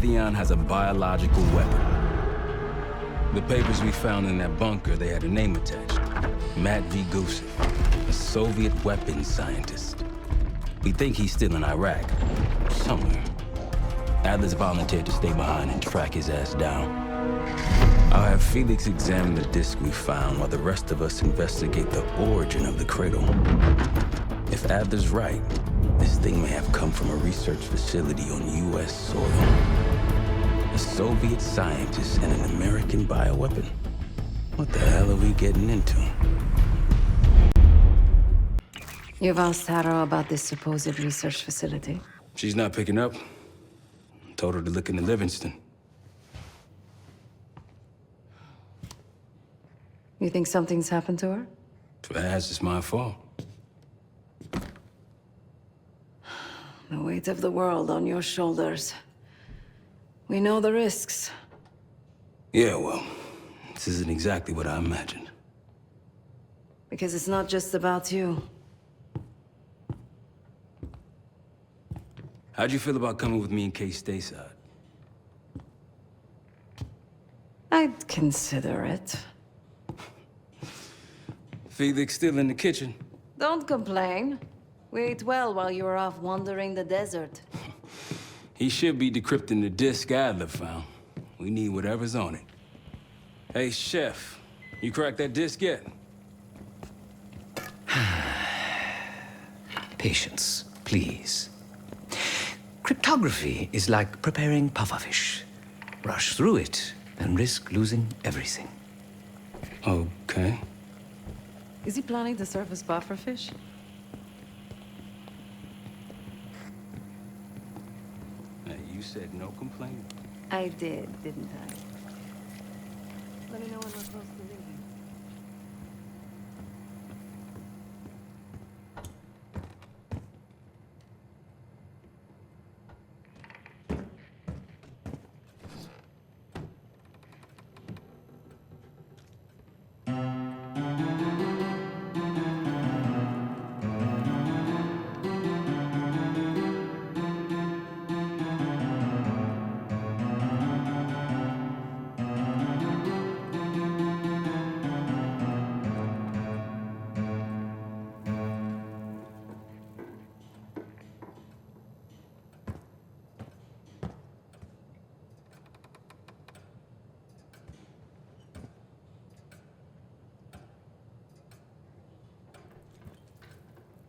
Pantheon has a biological weapon. The papers we found in that bunker, they had a name attached. Matt V. Gusev, a Soviet weapons scientist. We think he's still in Iraq, somewhere. Adler's volunteered to stay behind and track his ass down. I'll have Felix examine the disc we found while the rest of us investigate the origin of the Cradle. If Adler's right, this thing may have come from a research facility on U.S. soil. A Soviet scientist and an American bioweapon. What the hell are we getting into? You've asked Harrow about this supposed research facility? She's not picking up. Told her to look into Livingston. You think something's happened to her? If it has, it's my fault. The weight of the world on your shoulders. We know the risks. Yeah, well, this isn't exactly what I imagined. Because it's not just about you. How'd you feel about coming with me in case stateside? I'd consider it. Felix still in the kitchen. Don't complain. We ate well while you were off wandering the desert. He should be decrypting the disc Adler found. We need whatever's on it. Hey, Chef, you cracked that disc yet? Patience, please. Cryptography is like preparing pufferfish. Rush through it and risk losing everything. Okay. Is he planning to serve us pufferfish? Hey, you said no complaining. I did, didn't I? Let me know when we're close to leaving.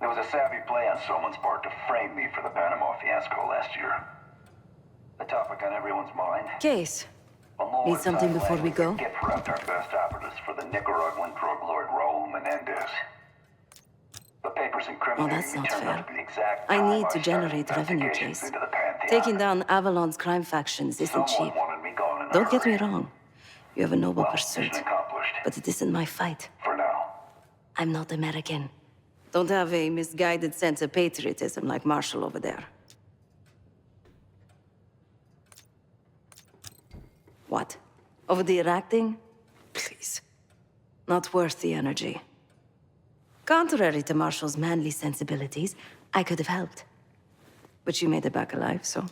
There was a savvy play on someone's part to frame me for the Panama fiasco last year. The topic on everyone's mind. Case. Need something before we go? Get prepped our best operatives for the Nicaraguan drug lord Raul Menendez. The papers incriminating that's not turned fair. out to be the exact I time need to started generate revenue, investigations Case. into the Pantheon. Taking down Avalon's crime factions isn't Someone cheap. wanted me gone in a Don't get me hurry. wrong. You have a noble Well, pursuit. mission accomplished. But it isn't my fight. For now. I'm not American. Don't have a misguided sense of patriotism like Marshall over there. What? Over the Iraq thing? Please. Not worth the energy. Contrary to Marshall's manly sensibilities, I could have helped. But you made it back alive, so...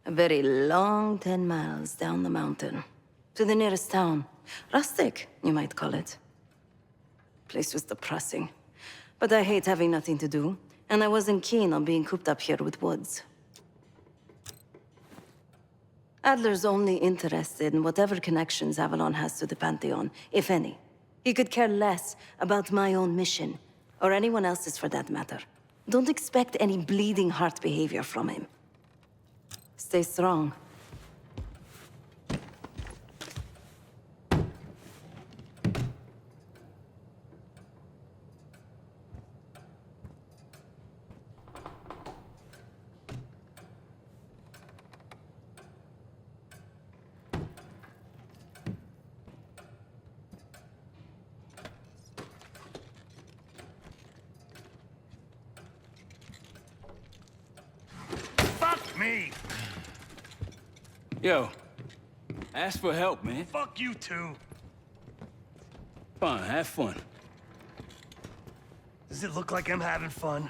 A very long 10 miles down the mountain. To the nearest town. Rustic, you might call it. Place was depressing. But I hate having nothing to do, and I wasn't keen on being cooped up here with Woods. Adler's only interested in whatever connections Avalon has to the Pantheon, if any. He could care less about my own mission, or anyone else's for that matter. Don't expect any bleeding heart behavior from him. Stay strong. Fuck me! Yo, ask for help, man. Fuck you too. Fine, have fun. Does it look like I'm having fun?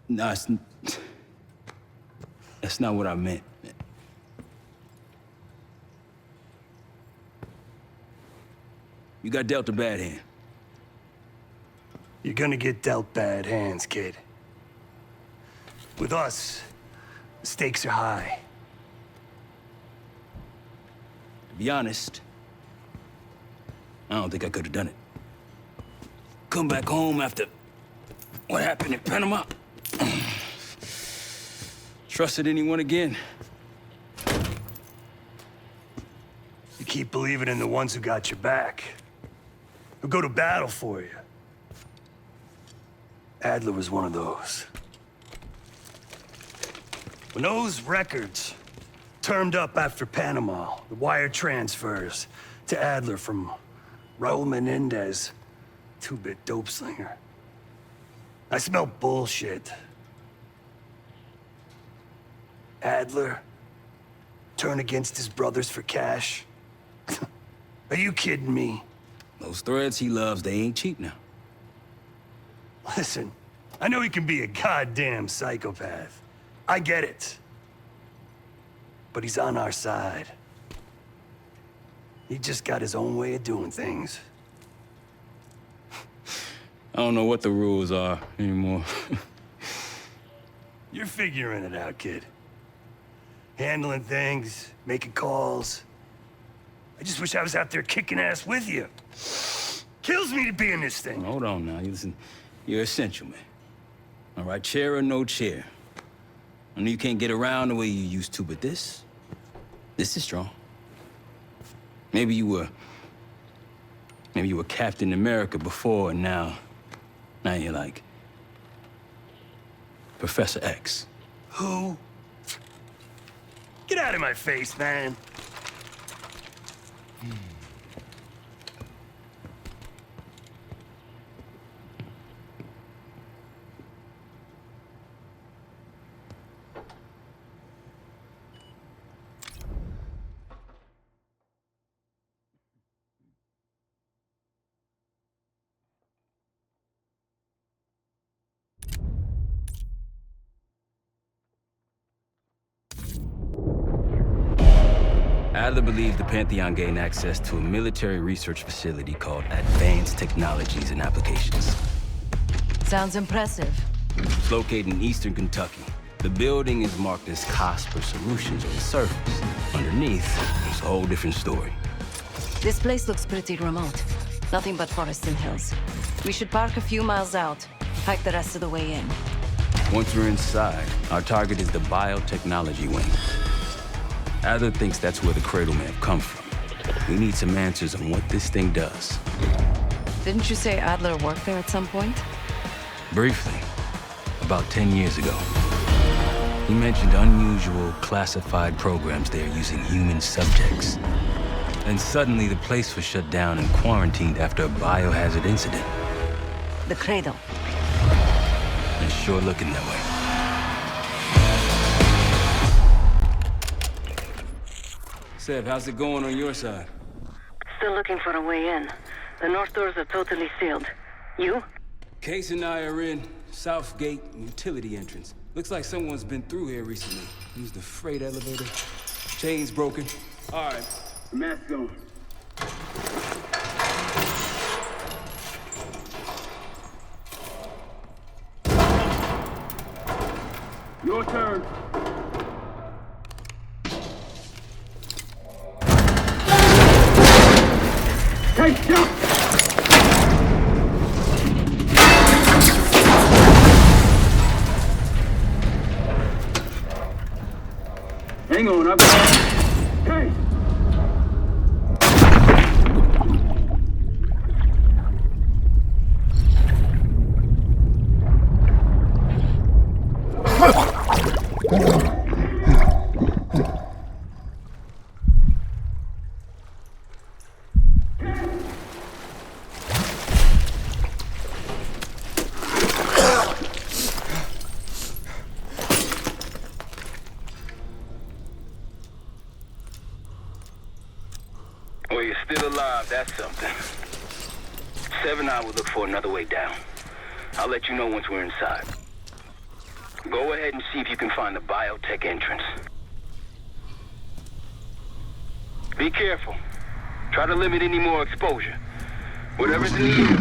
Nah, That's not what I meant. You got dealt a bad hand. You're gonna get dealt bad hands, kid. With us, the stakes are high. To be honest, I don't think I could have done it. Come back home after what happened in Panama. Trusted anyone again? You keep believing in the ones who got your back, who go to battle for you. Adler was one of those. When those records turned up after Panama, the wire transfers to Adler from Raul Menendez, two-bit dope slinger, I smelled bullshit. Adler turn against his brothers for cash? Are you kidding me? Those threads he loves, they ain't cheap now. Listen, I know he can be a goddamn psychopath. I get it. But he's on our side. He just got his own way of doing things. I don't know what the rules are anymore. You're figuring it out, kid. Handling things, making calls. I just wish I was out there kicking ass with you. Kills me to be in this thing. Hold on now, listen. You're essential, man. All right, chair or no chair. I know you can't get around the way you used to, but this is strong. Maybe you were Captain America before, and now you're like Professor X. Who? Get out of my face, man. Adler believed the Pantheon gained access to a military research facility called Advanced Technologies and Applications. Sounds impressive. It's located in eastern Kentucky. The building is marked as Cosper Solutions on the surface. Underneath, there's a whole different story. This place looks pretty remote. Nothing but forests and hills. We should park a few miles out, hike the rest of the way in. Once we're inside, our target is the biotechnology wing. Adler thinks that's where the Cradle may have come from. We need some answers on what this thing does. Didn't you say Adler worked there at some point? Briefly, about 10 years ago. He mentioned unusual, classified programs there using human subjects. And suddenly the place was shut down and quarantined after a biohazard incident. The Cradle. It's sure looking that way. Seb, how's it going on your side? Still looking for a way in. The north doors are totally sealed. You? Case and I are in South Gate utility entrance. Looks like someone's been through here recently. Used the freight elevator. Chain's broken. All right, mask on. Your turn. Hey, jump! Hang on, I've got... Hey! Well, you're still alive, that's something. 7 I will look for another way down. I'll let you know once we're inside. Go ahead and see if you can find the biotech entrance. Be careful. Try to limit any more exposure. Whatever's needed.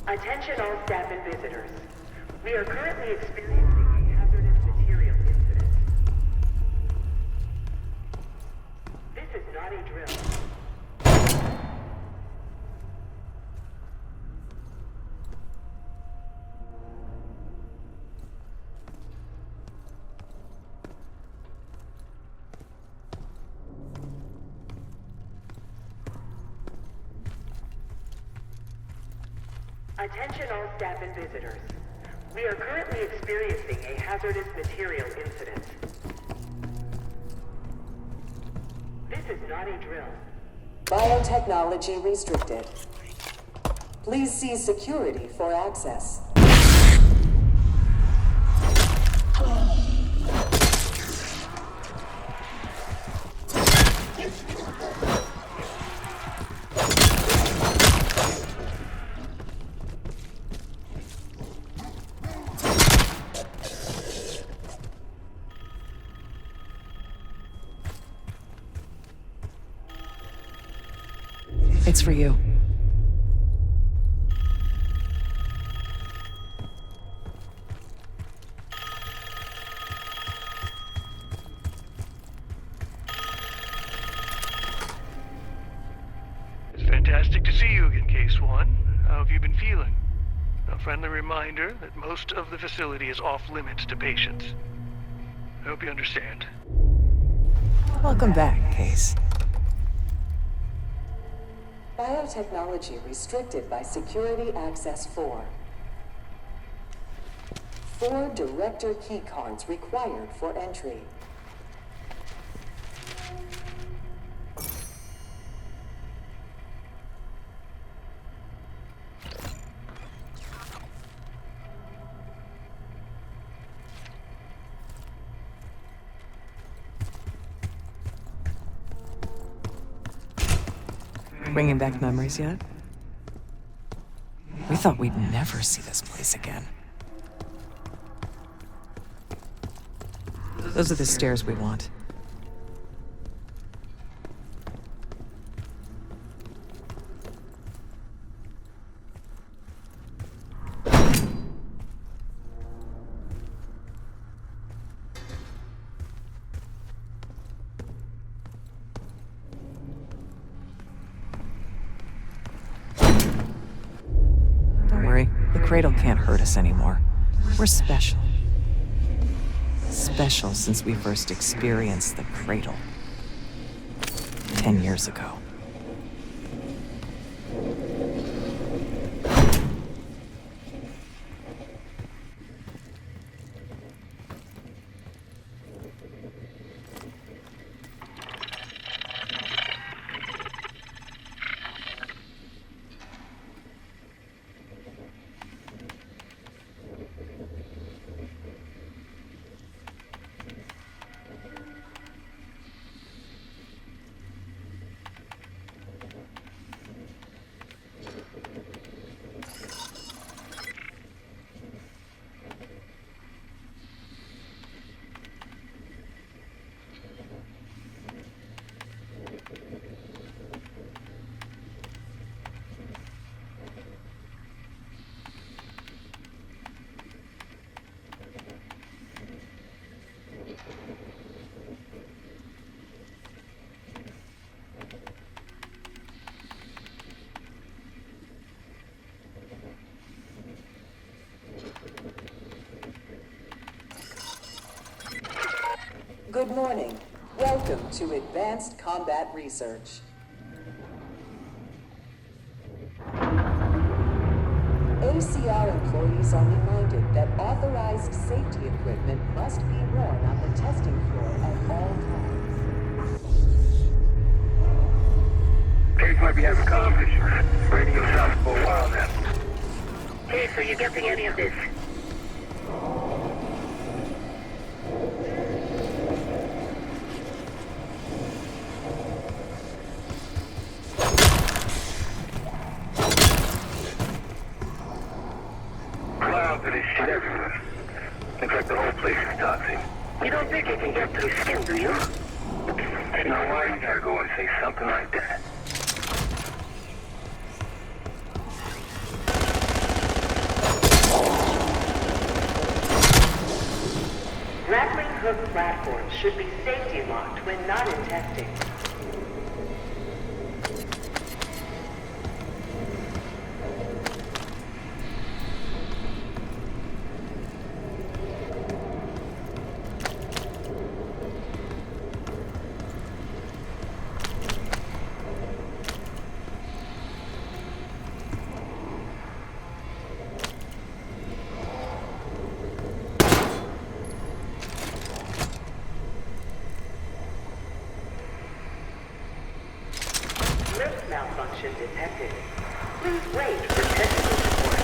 Attention all staff and visitors. We are currently experiencing a hazardous material incident. This is not a drill. Attention all staff and visitors. We are currently experiencing a hazardous material incident. This is not a drill. Biotechnology restricted. Please see security for access. It's for you. It's fantastic to see you again, Case One. How have you been feeling? A friendly reminder that most of the facility is off limits to patients. I hope you understand. Welcome back, Case. Biotechnology restricted by Security Access 4. 4 director keycards required for entry. Bringing back memories yet? We thought we'd never see this place again. Those are the stairs we want. The Cradle can't hurt us anymore. We're special. Special since we first experienced the Cradle. 10 years ago. Good morning. Welcome to Advanced Combat Research. ACR employees are reminded that authorized safety equipment must be worn on the testing floor at all times. Case might be having comm issues. Radio south for a while now. Hey, so you getting any of this? Clouds of this shit everywhere. Looks like the whole place is toxic. You don't think it can get through skin, do you? Now why you gotta go and say something like that? Grappling hook platforms should be safety locked when not in testing. Lift malfunction detected. Please wait for technical support.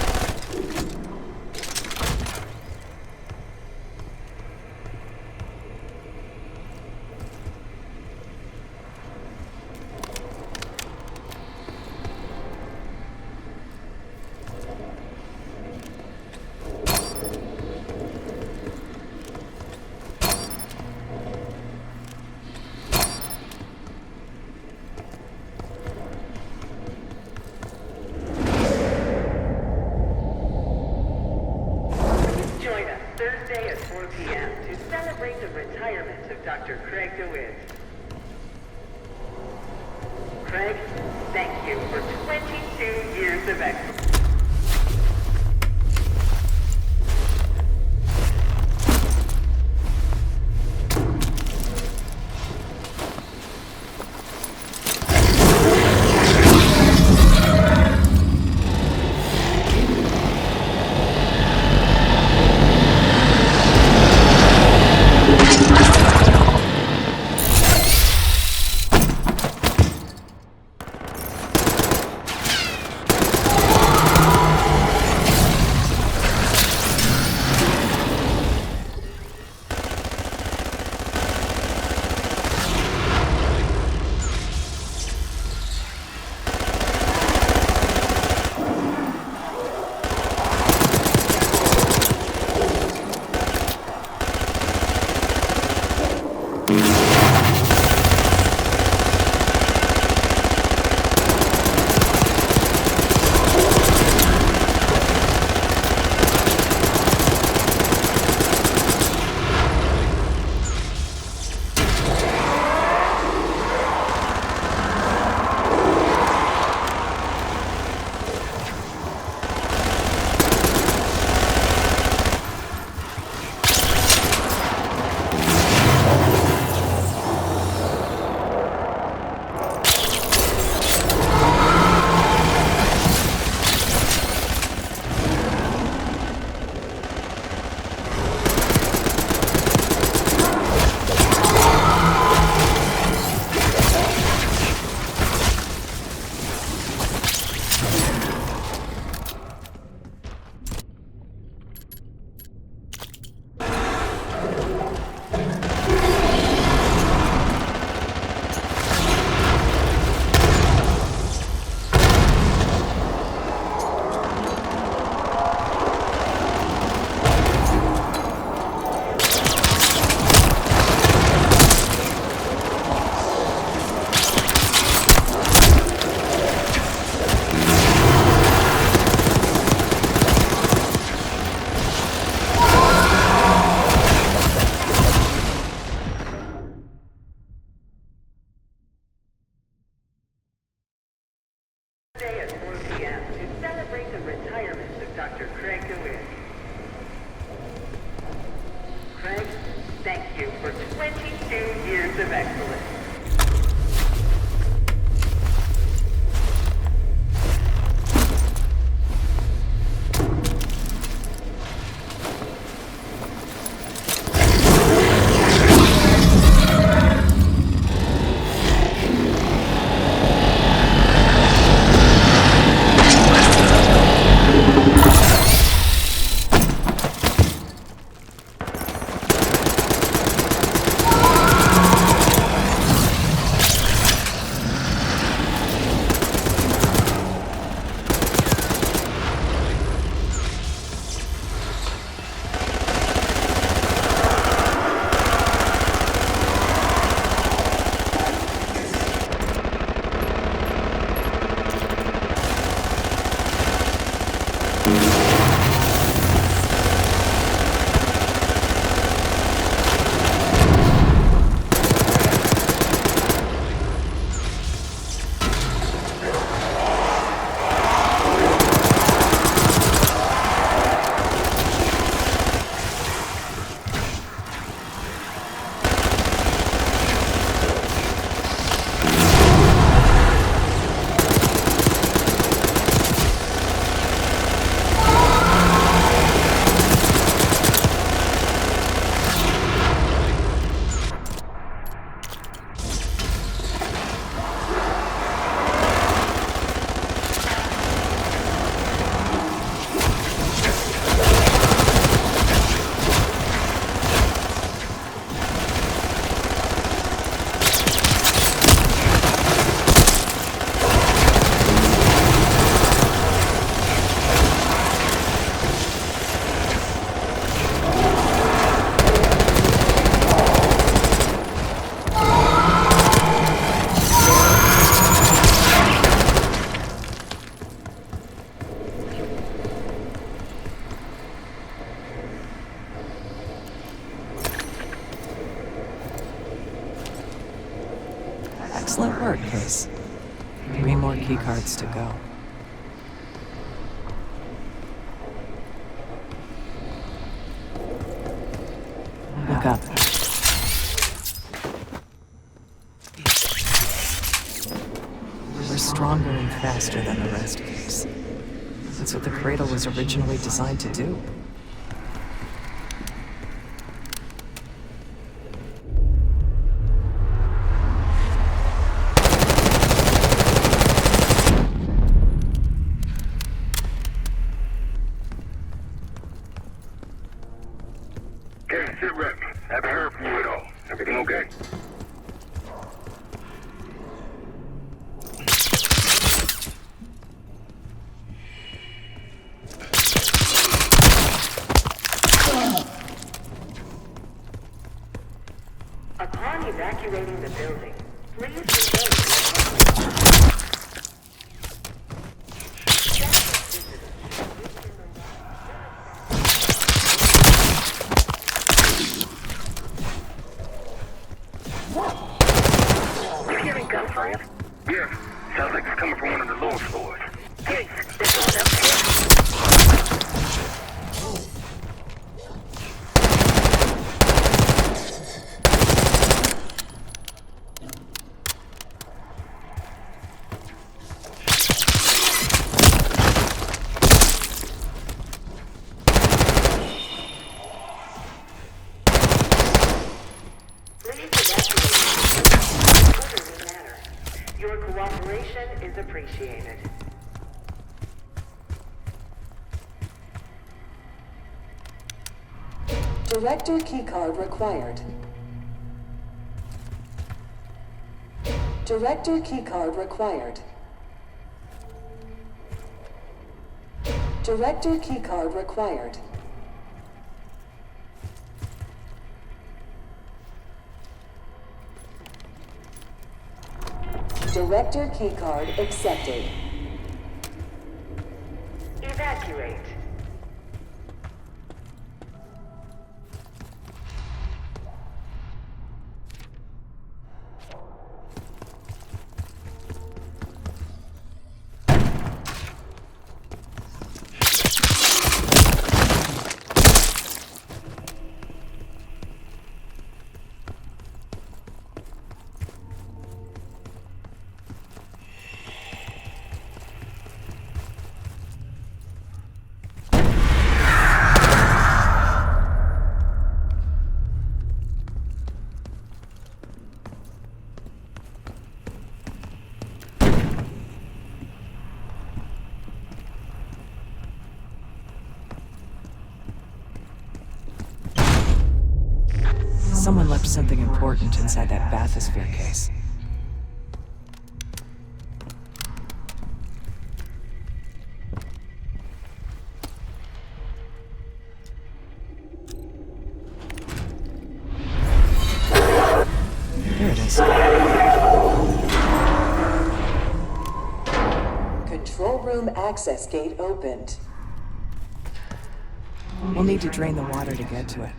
Join us Thursday at 4 p.m. to celebrate the retirement of Dr. Craig DeWitt. Craig, thank you for 22 years of excellence. Thursday at 4 p.m. to celebrate the retirement of Dr. Craig DeWitt. Craig, thank you for 22 of excellence. Excellent work, Case. 3 more keycards to go. You got that. We're stronger and faster than the rest, Case. That's what the Cradle was originally designed to do. Okay, sit rep. Haven't heard from you at all. Everything okay? Upon evacuating the building, please remain. You hearing gunfire? Yeah. Sounds like it's coming from one of the lower floors. Hey, there's someone else here. Your cooperation is appreciated. Director keycard required. Director keycard required. Director keycard required. Director keycard accepted. Evacuate. up something important inside that bathysphere case. Here it is. Control room access gate opened. We'll need to drain the water to get to it.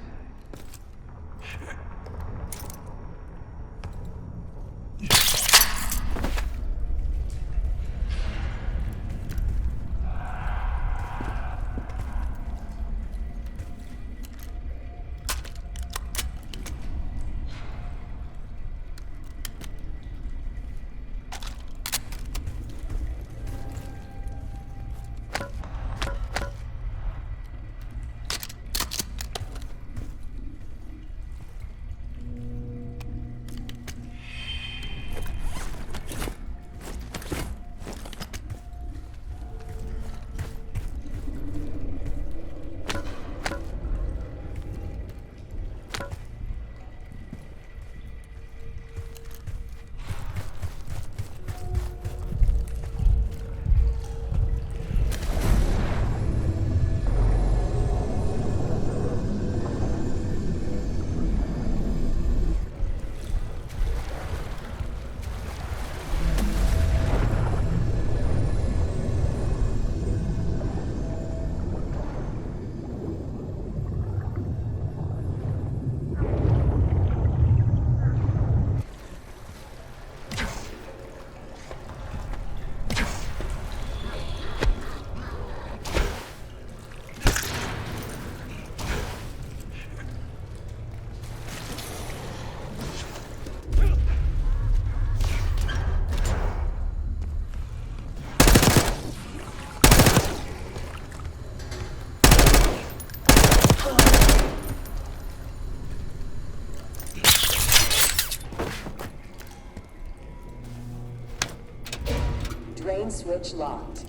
Drain switch locked.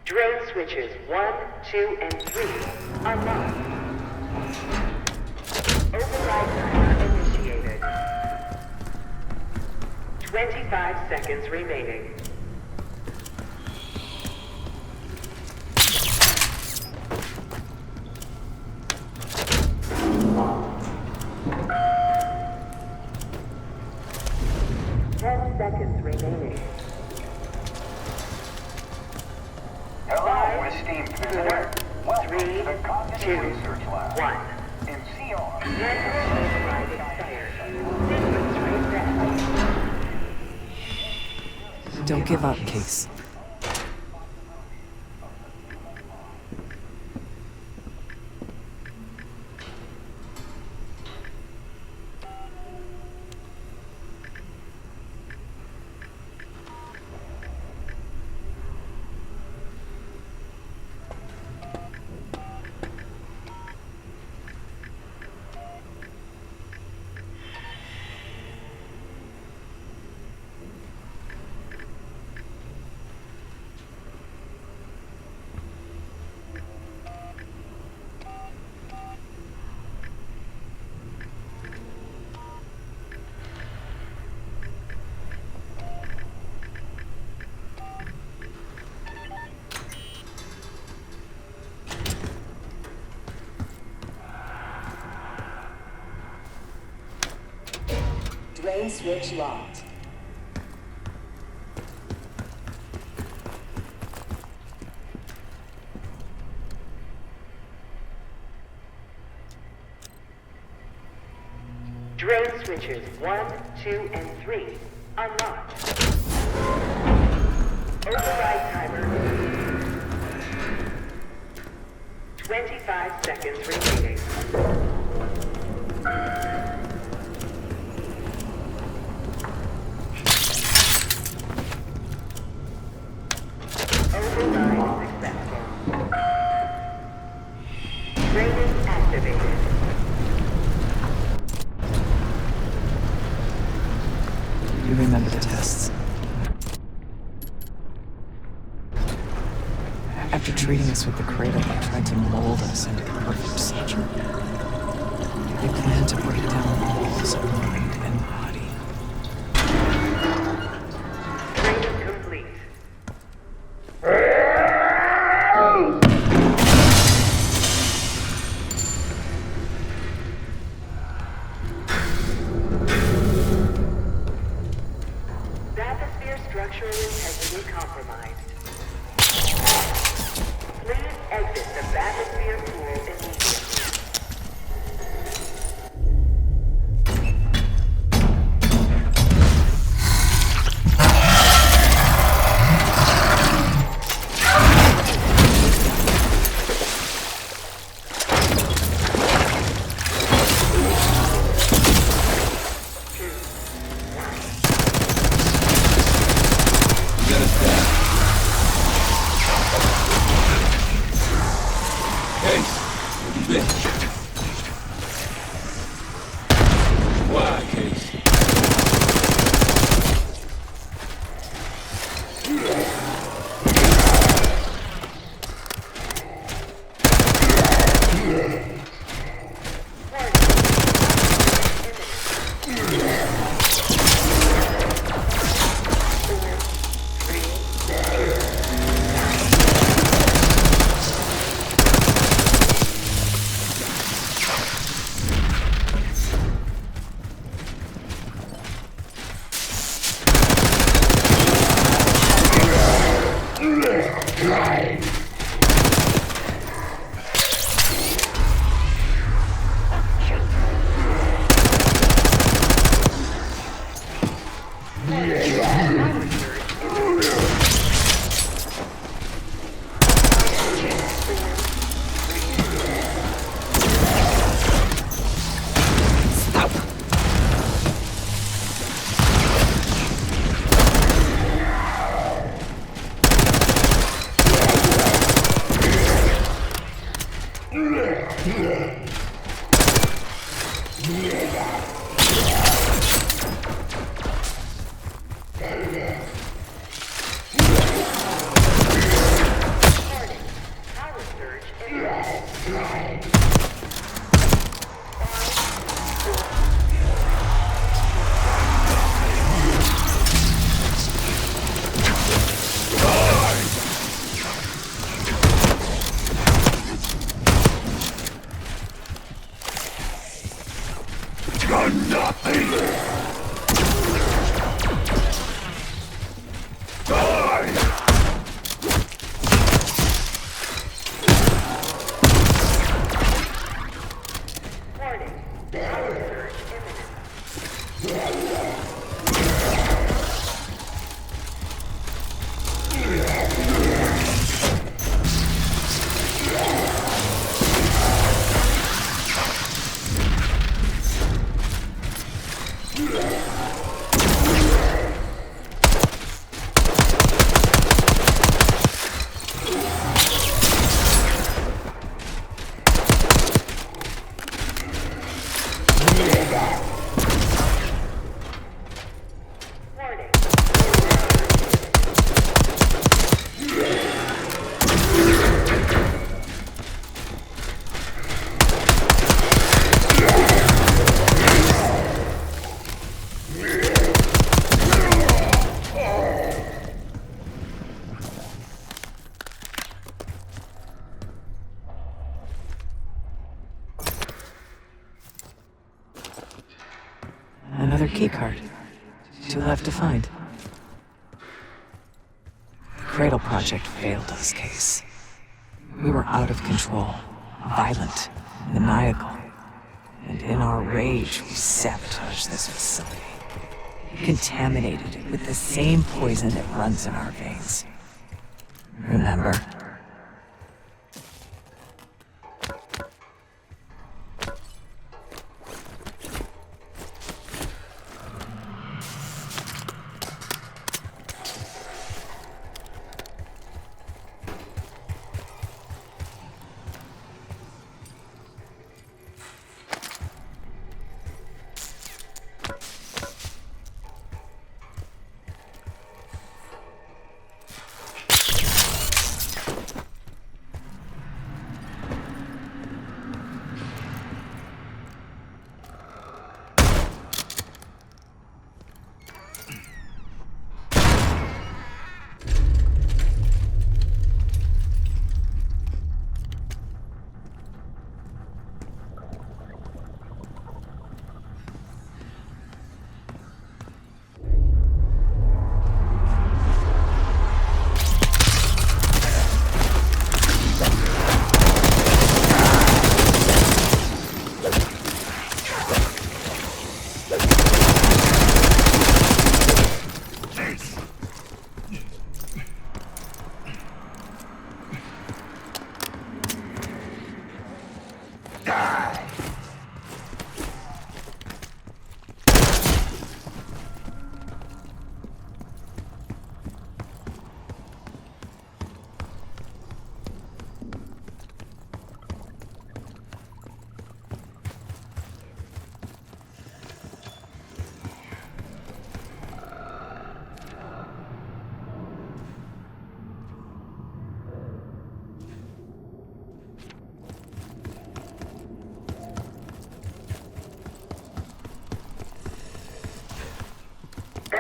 Drain switches 1, 2, and 3 unlocked. Override timer initiated. 25 seconds remaining. Seconds remaining. Hello, esteemed visitor. Welcome to the 3, Cognitive 2, Research Lab. 1. In CR. Override expired. Sequence reset. Don't give up, Case. Drain switch locked. Drain switches 1, 2, and 3 unlocked. Override timer. 25 seconds remaining. Override successful. treating us with the Cradle, they tried to mold us into the perfect soldier. They planned to break down walls of mind and body. Training complete. Bathysphere structural integrity compromised. Please exit the bathysphere pool immediately. Get us down. Hey, bitch. Why, Case? Another keycard. 2 left to find. The Cradle project failed us, Case. We were out of control, violent, maniacal. And in our rage, we sabotaged this facility. Contaminated it with the same poison that runs in our veins. Remember?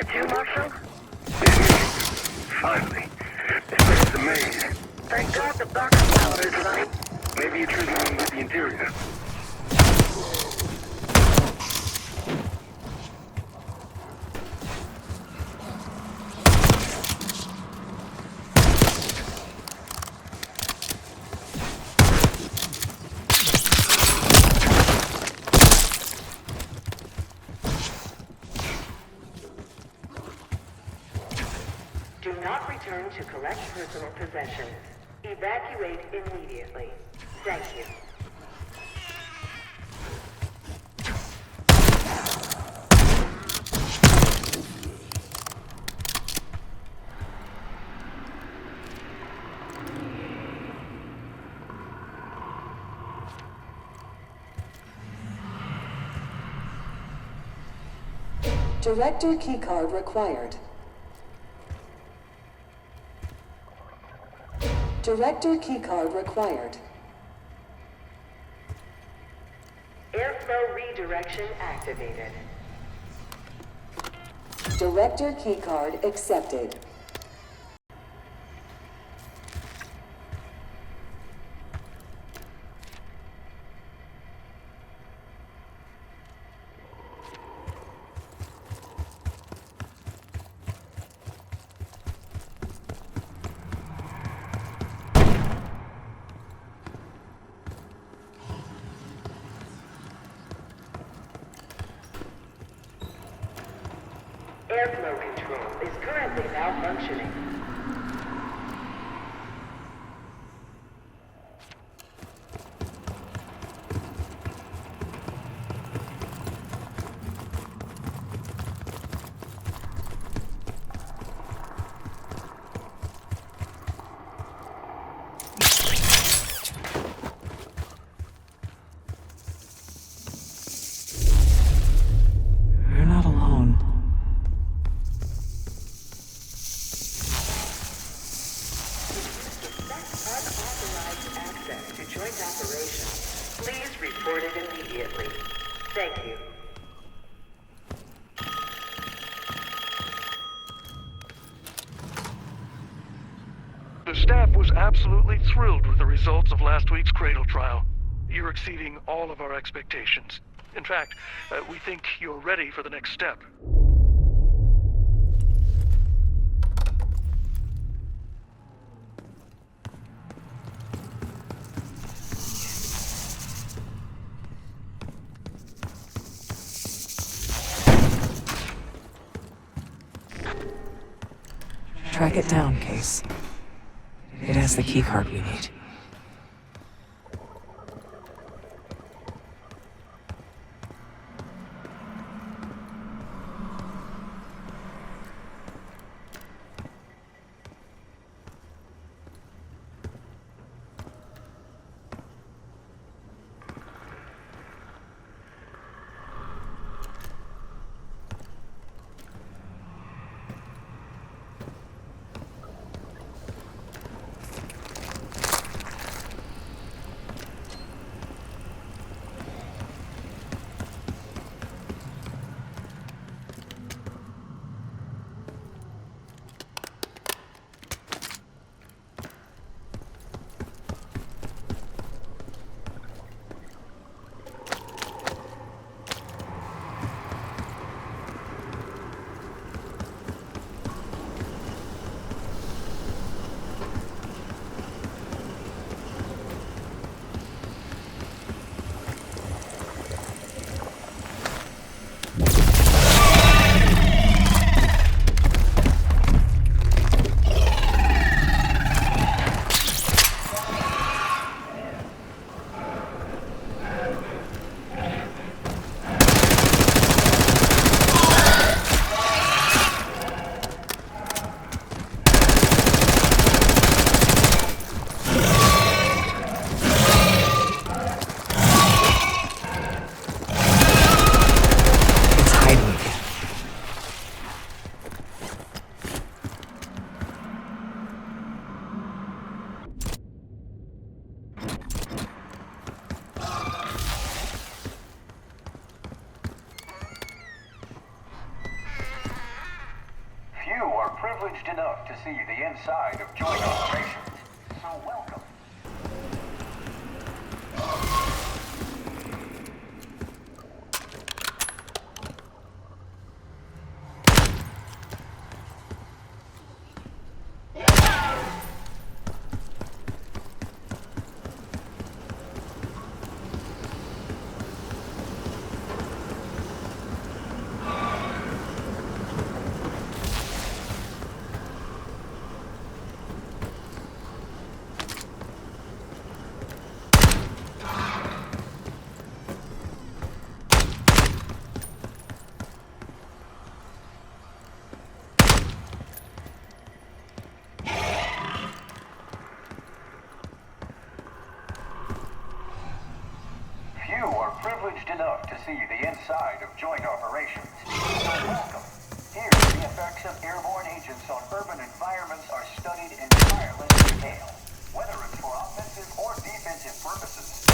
That you, Marshal? Finally. This place is a maze. Thank God the backup power is running. Maybe you're triggering with the interior. Do not return to collect personal possessions. Evacuate immediately. Thank you. Director keycard required. Director keycard required. Airflow redirection activated. Director keycard accepted. Airflow control is currently malfunctioning. You're not alone. Unauthorized access to joint operations. Please report it immediately. Thank you. The staff was absolutely thrilled with the results of last week's Cradle trial. You're exceeding all of our expectations. In fact, we think you're ready for the next step. Track it down, Case. It has the keycard we need. privileged enough to see the inside of joint operations, so welcome. You are privileged enough to see the inside of joint operations. So welcome. Here, the effects of airborne agents on urban environments are studied in tireless detail. Whether it's for offensive or defensive purposes.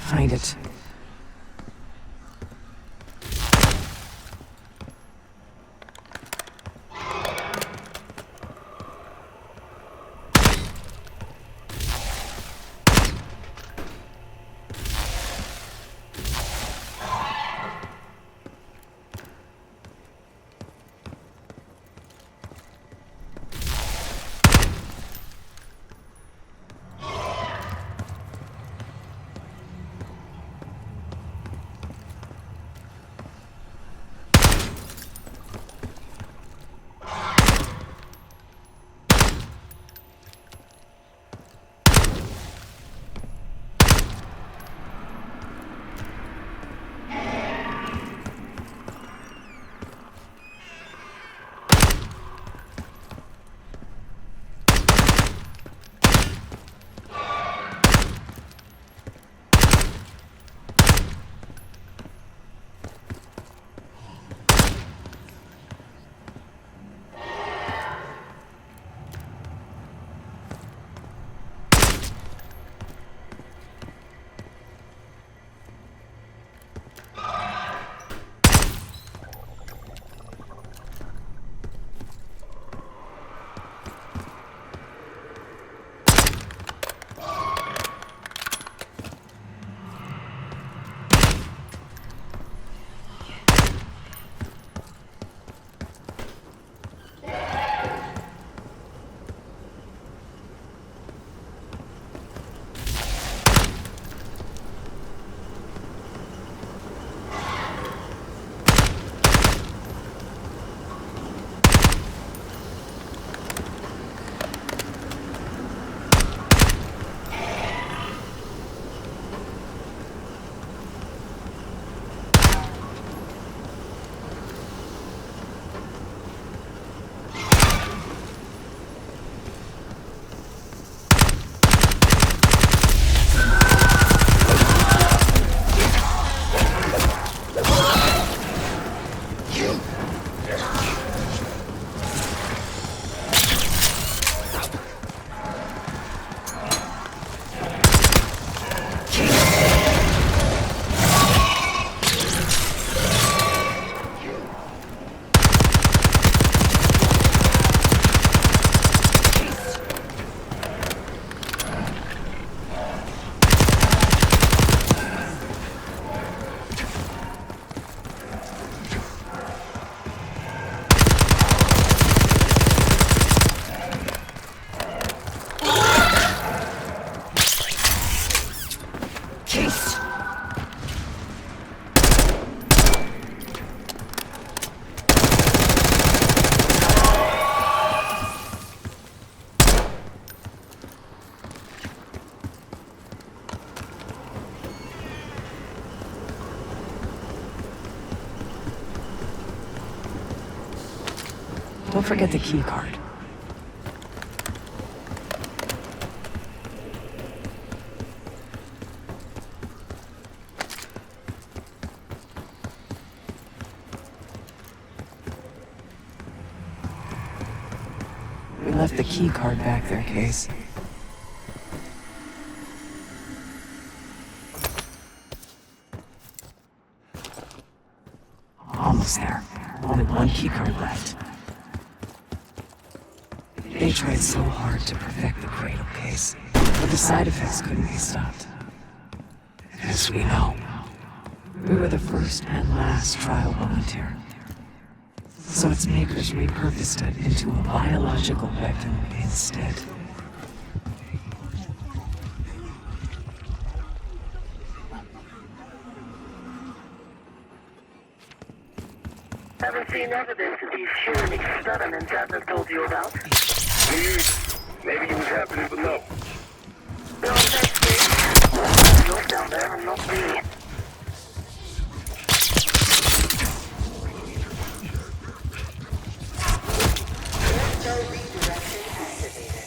Find it. Don't forget the key card. We left the key card back there, Case. Almost there. Only one key card left. They tried so hard to perfect the Cradle case, but the side effects couldn't be stopped. As we know, we were the first and last trial volunteer. So its makers repurposed it into a biological weapon instead. Haven't seen evidence of these human experiments Adler told you about. Maybe he was happening below. Don't text me. You're down there and not me. No redirection activated.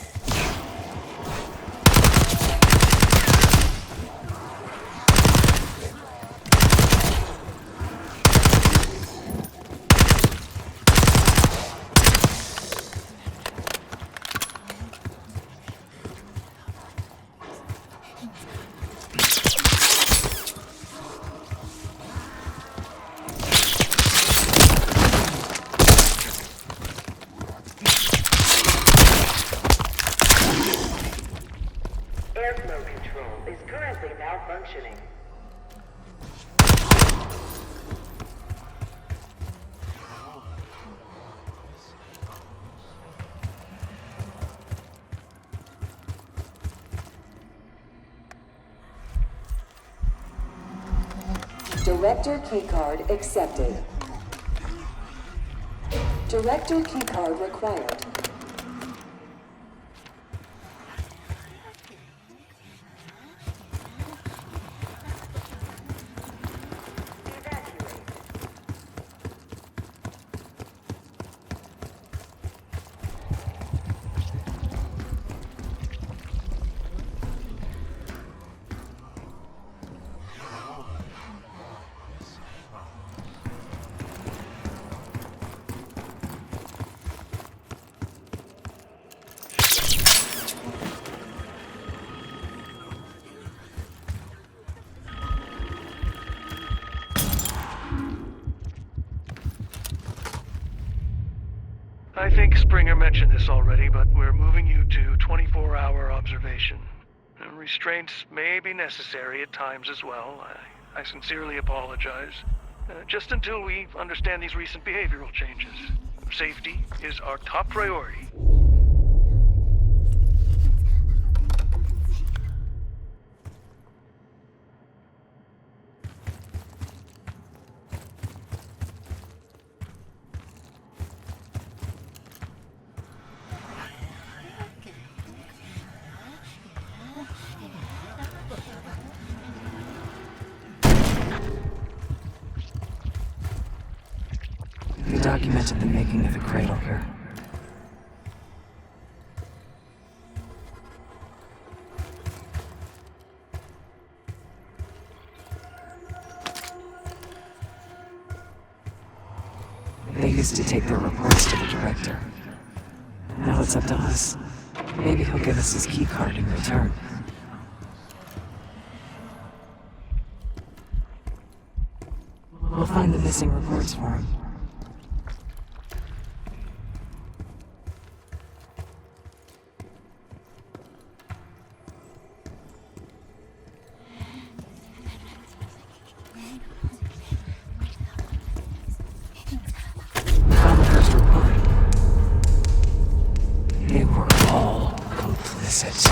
Airflow control is currently malfunctioning. Director keycard accepted. Director keycard required. I think Springer mentioned this already, but we're moving you to 24-hour observation. Restraints may be necessary at times as well. I sincerely apologize. Just until we understand these recent behavioral changes. Safety is our top priority. We documented the making of the Cradle here. They used to take their reports to the director. Now it's up to us. Maybe he'll give us his key card in return. We'll find the missing reports for him. We found the first report. They were all complicit.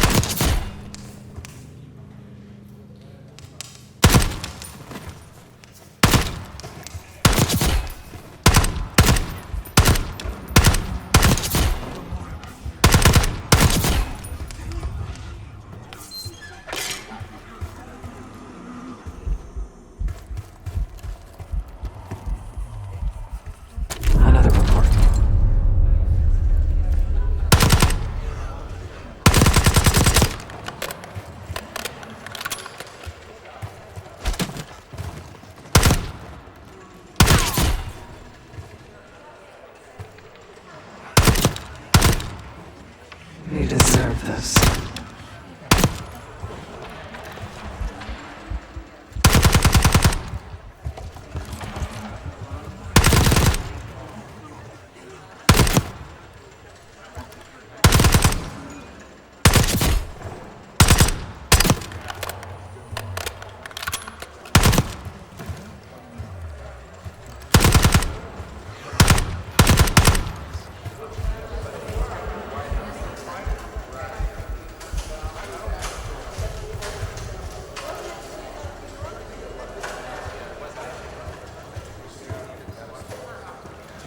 deserve this.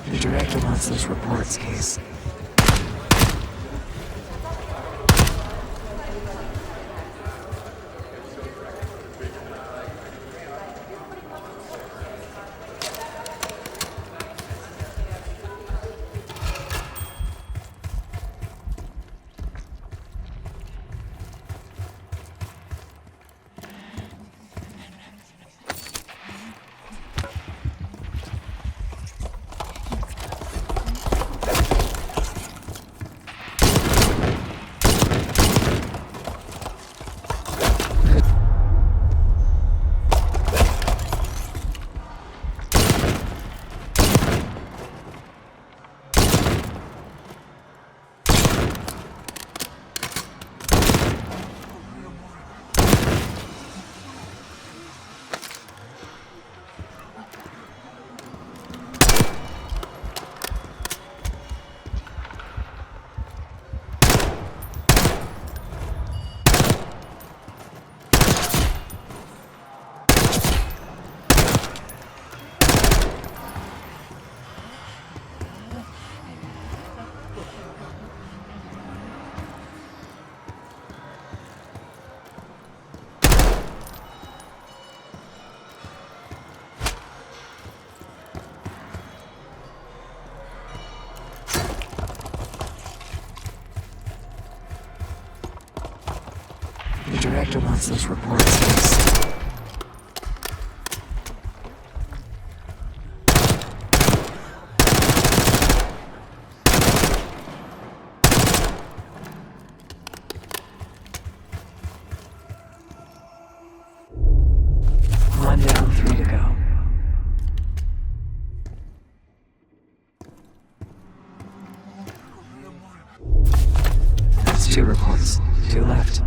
The director wants those reports, Case. The director wants those reports, Case. One down, 3 to go. That's 2 reports. 2 left.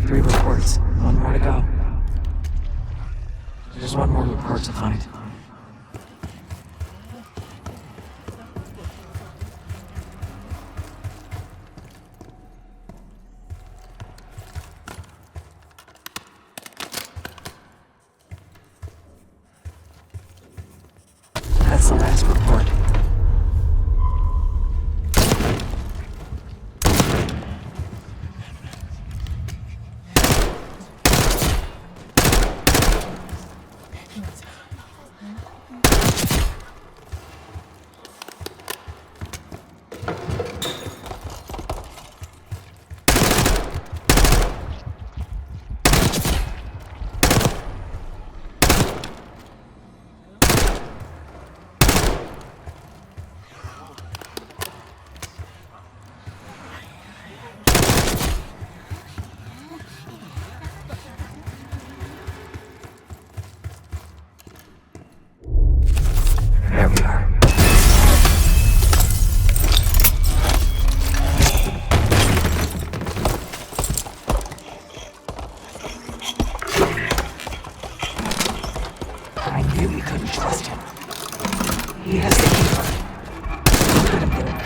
3 reports. 1 more to go. There's 1 more report to find. That's the last report. There we are. I knew we couldn't trust him. He has the keeper. Look at him get away.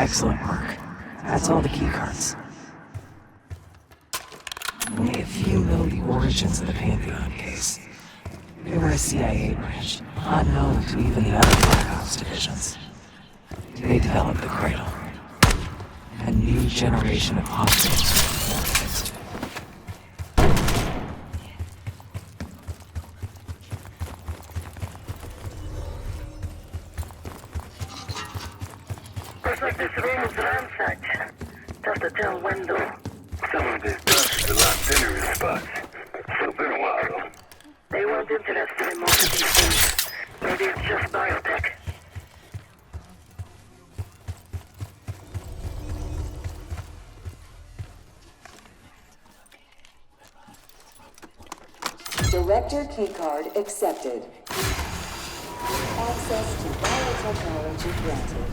Excellent work. That's all the keycards. Only a few know the origins of the Pantheon case. They were a CIA branch, unknown to even the other Black Ops divisions. They developed the Cradle. A new generation of hostages were forfeit. Looks like this room is ransacked. Tough to tell when though. Some of this dust is a lot thinner in spots. Still been a while though. They weren't interested in most of these things. Maybe it's just biotech. Director keycard accepted. Access to biotechnology granted.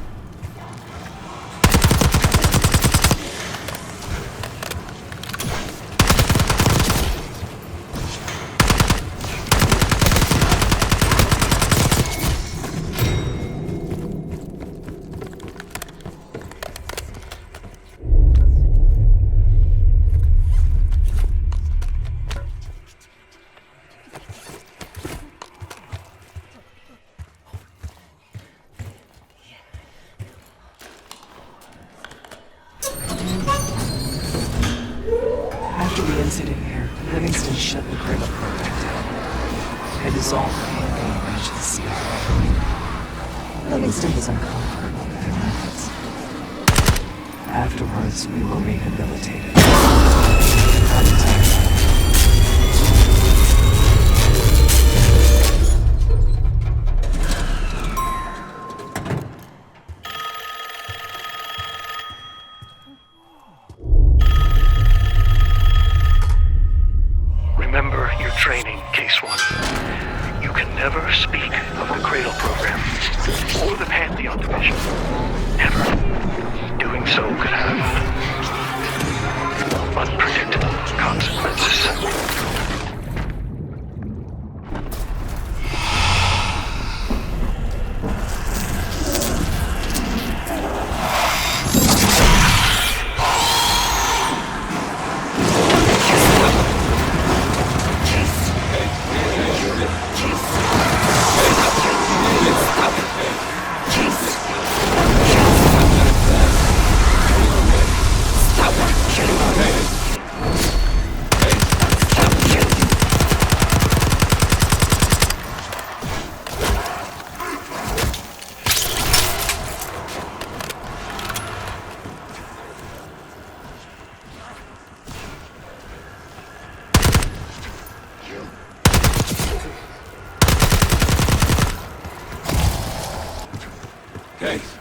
After the incident here, Livingston shut the Cradle program down. I dissolved the Pantheon branch of the CIA. Livingston was uncomfortable with their methods. Afterwards, we were rehabilitated. Remember your training, Case 1. You can never speak of the Cradle program or the Pantheon division. Never. Doing so could have unpredictable consequences. Case.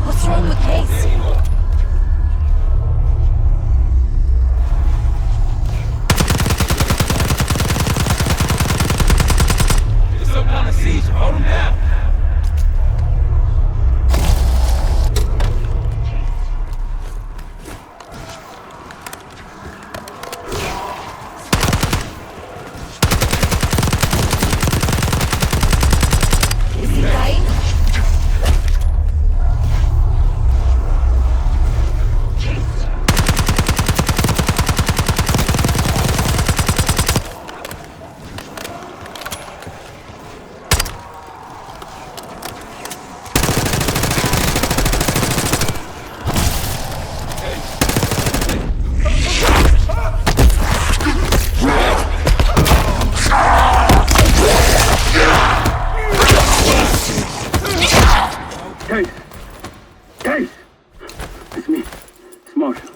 What's wrong with Case? There's some kind of seizure. Hold him down. Is he dying? Case! Case! It's me. It's Marshall. I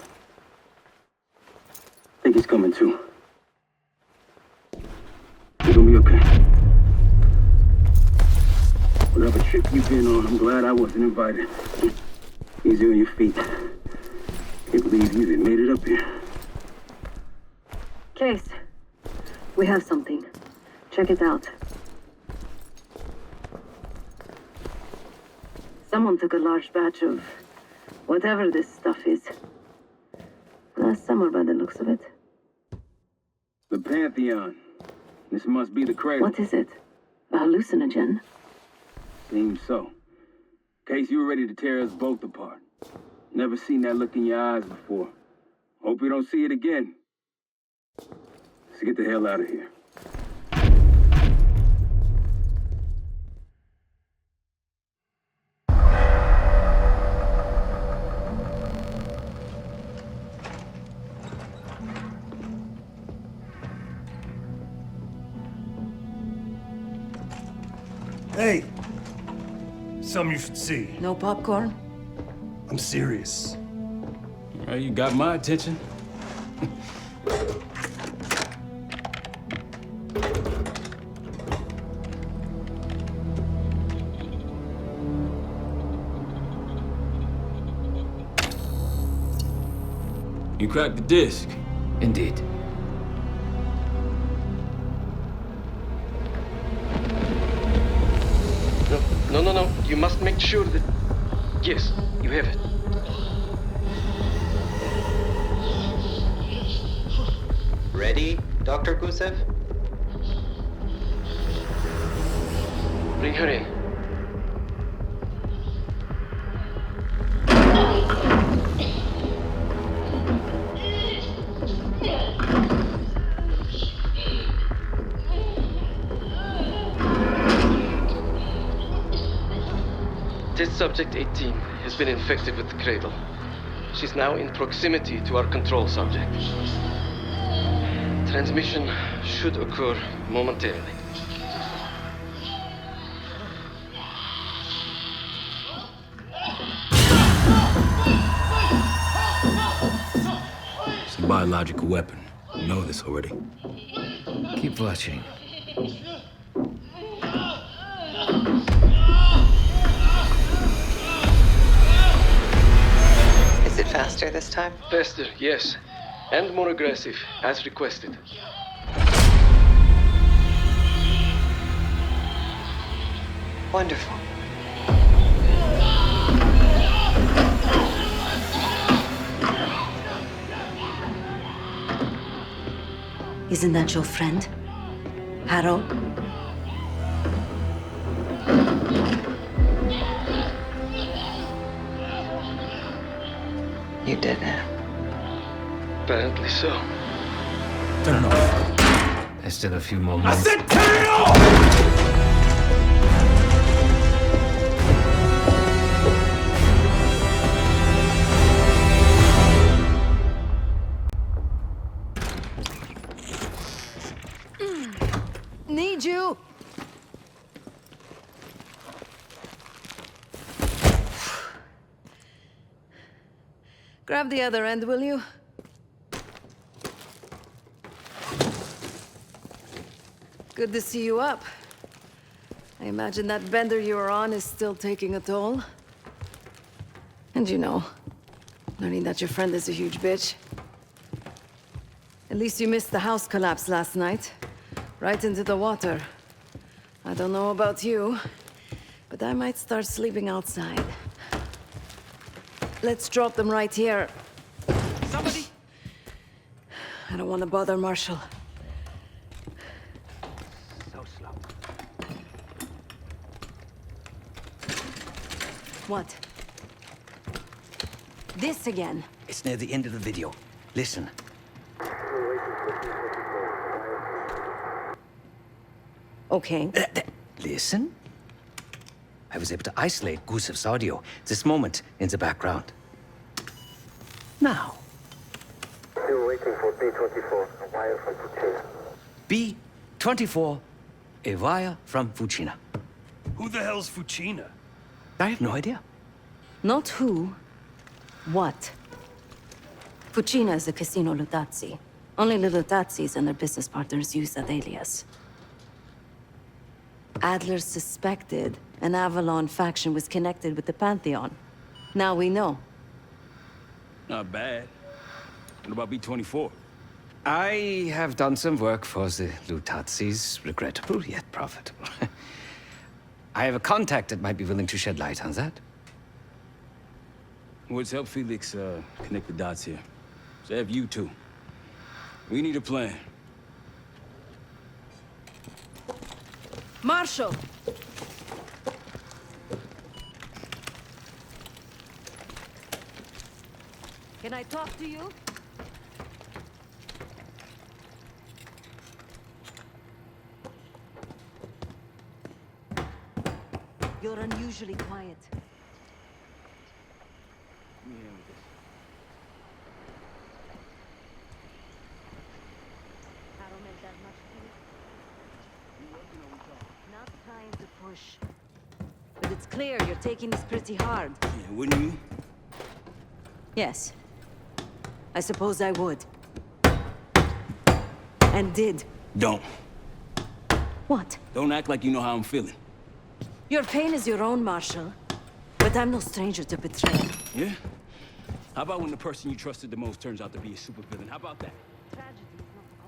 think he's coming too. You're gonna be okay. Whatever trip you've been on, I'm glad I wasn't invited. Easy on your feet. Can't believe you even made it up here. Case, we have something. Check it out. Someone took a large batch of whatever this stuff is. Last summer, by the looks of it. The Pantheon. This must be the Cradle. What is it? A hallucinogen? Seems so. Case you were ready to tear us both apart. Never seen that look in your eyes before. Hope we don't see it again. Let's get the hell out of here. Hey! Something you should see. No popcorn? I'm serious. Well, you got my attention. You cracked the disc. Indeed. No. You must make sure that... Yes, you have it. Ready, Dr. Gusev? Bring her in. Test subject 18 has been infected with the Cradle. She's now in proximity to our control subject. Transmission should occur momentarily. It's a biological weapon. You know this already. Keep watching. Is it faster this time? Faster, yes. And more aggressive, as requested. Wonderful. Isn't that your friend? Harrow? You did it. Apparently so. Turn off. There's still a few more moments. I said turn it off! Need you! Grab the other end, will you? Good to see you up. I imagine that bender you were on is still taking a toll. And you know, learning that your friend is a huge bitch. At least you missed the house collapse last night. Right into the water. I don't know about you, but I might start sleeping outside. Let's drop them right here. Somebody! I don't want to bother Marshall. So slow. What? This again? It's near the end of the video. Listen. Okay. Listen. I was able to isolate Gusev's audio. This moment in the background. Now. Still waiting for B-24, a wire from Fucina. B-24, a wire from Fucina. Who the hell's Fucina? I have no idea. Not who. What? Fucina is a casino Lutazzi. Only the Lutazzis and their business partners use that alias. Adler suspected an Avalon faction was connected with the Pantheon. Now we know. Not bad. What about B-24? I have done some work for the Lutazzis, regrettable yet profitable. I have a contact that might be willing to shed light on that. What's helped Felix connect the dots here? So have you two. We need a plan. Marshal! Can I talk to you? You're unusually quiet. Not trying to push. But it's clear you're taking this pretty hard. Yeah, wouldn't you? Yes. I suppose I would. And did. Don't. What? Don't act like you know how I'm feeling. Your pain is your own, Marshal. But I'm no stranger to betrayal. Yeah? How about when the person you trusted the most turns out to be a supervillain? How about that? Tragedy is not